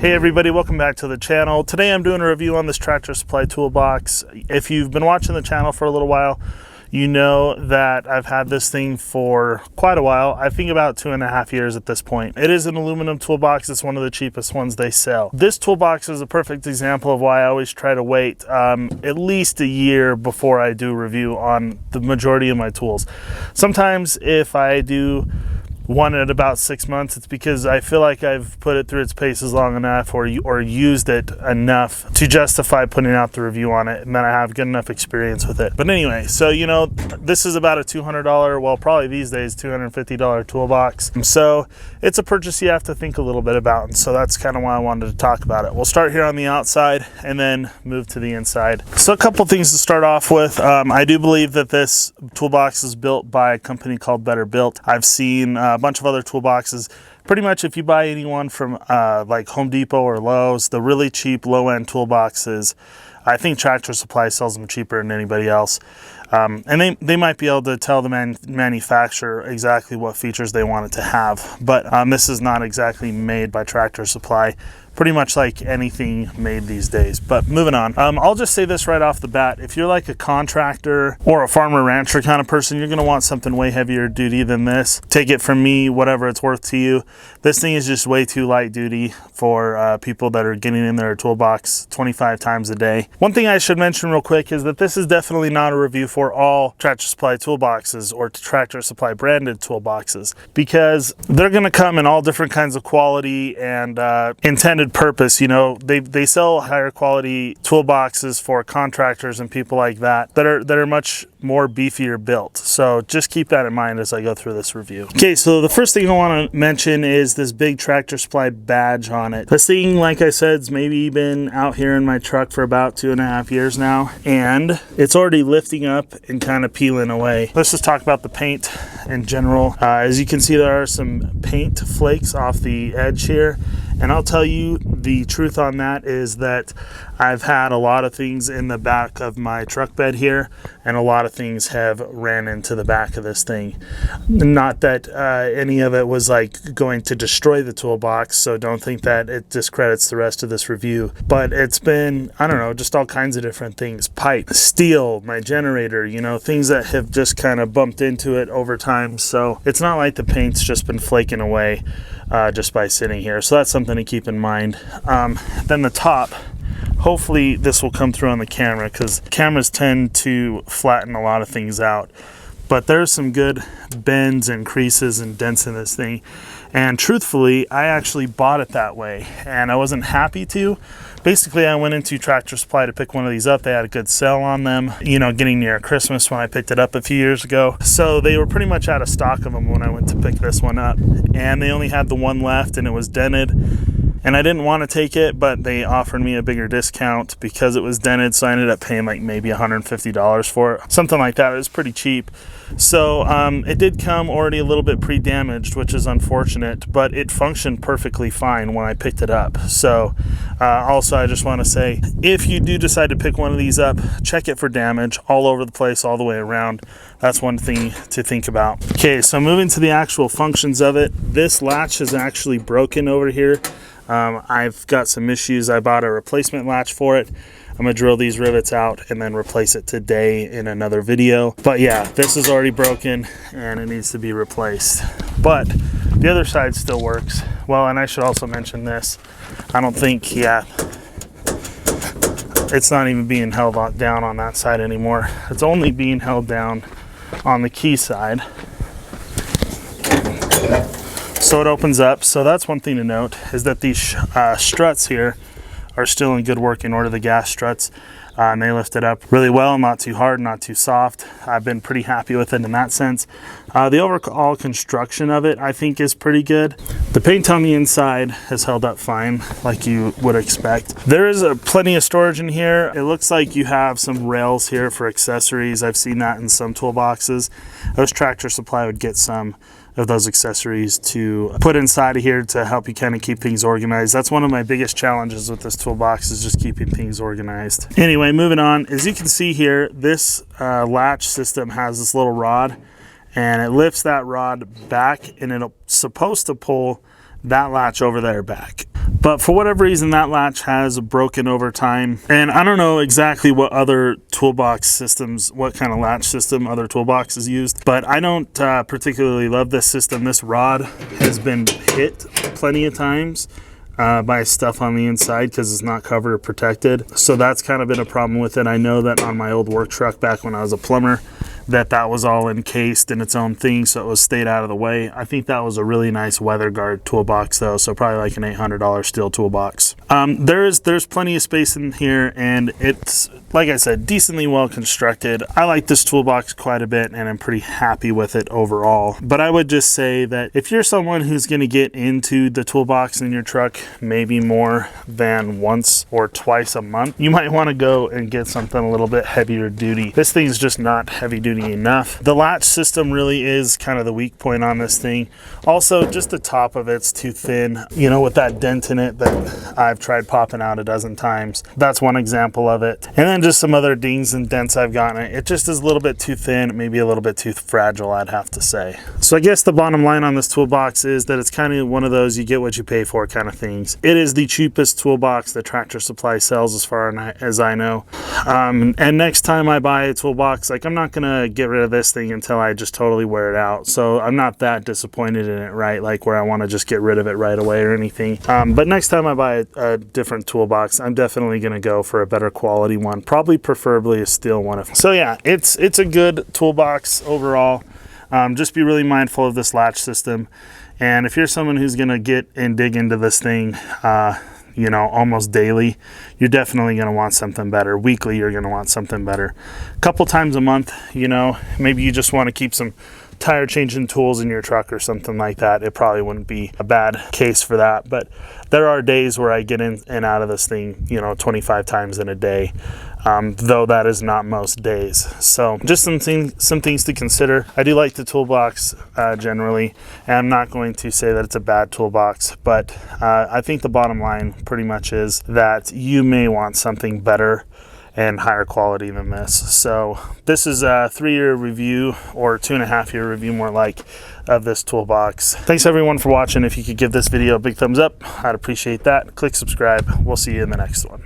Hey everybody, welcome back to the channel. Today I'm doing a review on this Tractor Supply Toolbox. If you've been watching the channel for a little while, you know that I've had this thing for quite a while. I think about 2.5 years at this point. It is an aluminum toolbox. It's one of the cheapest ones they sell. This toolbox is a perfect example of why I always try to wait at least a year before I do a review on the majority of my tools. Sometimes if I do one at about 6 months, it's because I feel like I've put it through its paces long enough or used it enough to justify putting out the review on it, and then I have good enough experience with it. But anyway, so you know, this is about a $200, well probably these days $250 toolbox. So it's a purchase you have to think a little bit about, and so that's kind of why I wanted to talk about it. We'll start here on the outside and then move to the inside. So a couple things to start off with. I do believe that this toolbox is built by a company called Better Built. I've seen a bunch of other toolboxes. Pretty much if you buy anyone from like Home Depot or Lowe's, the really cheap low-end toolboxes, I think Tractor Supply sells them cheaper than anybody else. And they might be able to tell the manufacturer exactly what features they want it to have. But this is not exactly made by Tractor Supply. Pretty much like anything made these days. But moving on, I'll just say this right off the bat. If you're like a contractor or a farmer rancher kind of person, you're gonna want something way heavier duty than this. Take it from me, whatever it's worth to you. This thing is just way too light duty for people that are getting in their toolbox 25 times a day. One thing I should mention real quick is that this is definitely not a review for all Tractor Supply toolboxes or Tractor Supply branded toolboxes, because they're gonna come in all different kinds of quality and intended purpose. You know, they sell higher quality toolboxes for contractors and people like that are much more beefier built. So just keep that in mind as I go through this review. Okay, so the first thing I want to mention is this big Tractor Supply badge on it. This thing, like I said, has maybe been out here in my truck for about 2.5 years now, and it's already lifting up and kind of peeling away. Let's just talk about the paint in general. As you can see, there are some paint flakes off the edge here. And I'll tell you the truth on that is that I've had a lot of things in the back of my truck bed here, and a lot of things have ran into the back of this thing. Not that any of it was like going to destroy the toolbox, so don't think that it discredits the rest of this review. But it's been, I don't know, just all kinds of different things. Pipe, steel, my generator, you know, things that have just kind of bumped into it over time. So it's not like the paint's just been flaking away just by sitting here. So that's something to keep in mind. Then the top, hopefully this will come through on the camera, because cameras tend to flatten a lot of things out. But there's some good bends and creases and dents in this thing. And truthfully, I actually bought it that way, and I wasn't happy to. Basically, I went into Tractor Supply to pick one of these up. They had a good sale on them, you know, getting near Christmas when I picked it up a few years ago. So they were pretty much out of stock of them when I went to pick this one up. And they only had the one left, and it was dented. And I didn't want to take it, but they offered me a bigger discount because it was dented, so I ended up paying like maybe $150 for it. Something like that. It was pretty cheap. So it did come already a little bit pre-damaged, which is unfortunate, but it functioned perfectly fine when I picked it up. So also, I just want to say, if you do decide to pick one of these up, check it for damage all over the place, all the way around. That's one thing to think about. Okay, so moving to the actual functions of it, this latch is actually broken over here. I've got some issues. I bought a replacement latch for it. I'm gonna drill these rivets out and then replace it today in another video. But yeah, this is already broken and it needs to be replaced. But the other side still works. Well, and I should also mention this. I don't think, yeah, it's not even being held down on that side anymore. It's only being held down on the key side. So it opens up. So that's one thing to note, is that these struts here are still in good working order, the gas struts. And they lift it up really well, not too hard, not too soft. I've been pretty happy with it in that sense. The overall construction of it, I think, is pretty good. The paint on the inside has held up fine, like you would expect. There is plenty of storage in here. It looks like you have some rails here for accessories. I've seen that in some toolboxes. Those Tractor Supply would get some of those accessories to put inside of here to help you kind of keep things organized. That's one of my biggest challenges with this toolbox, is just keeping things organized. Anyway, moving on, as you can see here, this latch system has this little rod, and it lifts that rod back, and it's supposed to pull that latch over there back. But for whatever reason, that latch has broken over time. And I don't know exactly what other toolbox systems, what kind of latch system other toolboxes used, but I don't particularly love this system. This rod has been hit plenty of times by stuff on the inside because it's not covered or protected. So that's kind of been a problem with it. I know that on my old work truck back when I was a plumber, that was all encased in its own thing, so it was stayed out of the way. I think that was a really nice weather guard toolbox though, so probably like an $800 steel toolbox. There's plenty of space in here, and it's, like I said, decently well constructed. I like this toolbox quite a bit, and I'm pretty happy with it overall. But I would just say that if you're someone who's going to get into the toolbox in your truck maybe more than once or twice a month, you might want to go and get something a little bit heavier duty. This thing's just not heavy duty enough. The latch system really is kind of the weak point on this thing. Also, just the top of it's too thin, you know, with that dent in it that I've tried popping out a dozen times. That's one example of it. And then just some other dings and dents I've gotten. It just is a little bit too thin, maybe a little bit too fragile, I'd have to say. So I guess the bottom line on this toolbox is that it's kind of one of those you get what you pay for kind of things. It is the cheapest toolbox that Tractor Supply sells as far as I know. And next time I buy a toolbox, like, I'm not gonna get rid of this thing until I just totally wear it out. So I'm not that disappointed in it, right? Like where I want to just get rid of it right away or anything. But next time I buy a different toolbox, I'm definitely going to go for a better quality one, probably preferably a steel one. So yeah, it's a good toolbox overall. Just be really mindful of this latch system. And if you're someone who's going to get and dig into this thing, you know, almost daily, you're definitely going to want something better. Weekly, you're going to want something better. A couple times a month, you know, maybe you just want to keep some tire changing tools in your truck or something like that. It probably wouldn't be a bad case for that. But there are days where I get in and out of this thing, you know, 25 times in a day. Though that is not most days. So just some things to consider. I do like the toolbox generally, and I'm not going to say that it's a bad toolbox, but I think the bottom line pretty much is that you may want something better and higher quality than this. So this is a 3-year review, or 2.5-year review more like, of this toolbox. Thanks everyone for watching. If you could give this video a big thumbs up, I'd appreciate that. Click subscribe. We'll see you in the next one.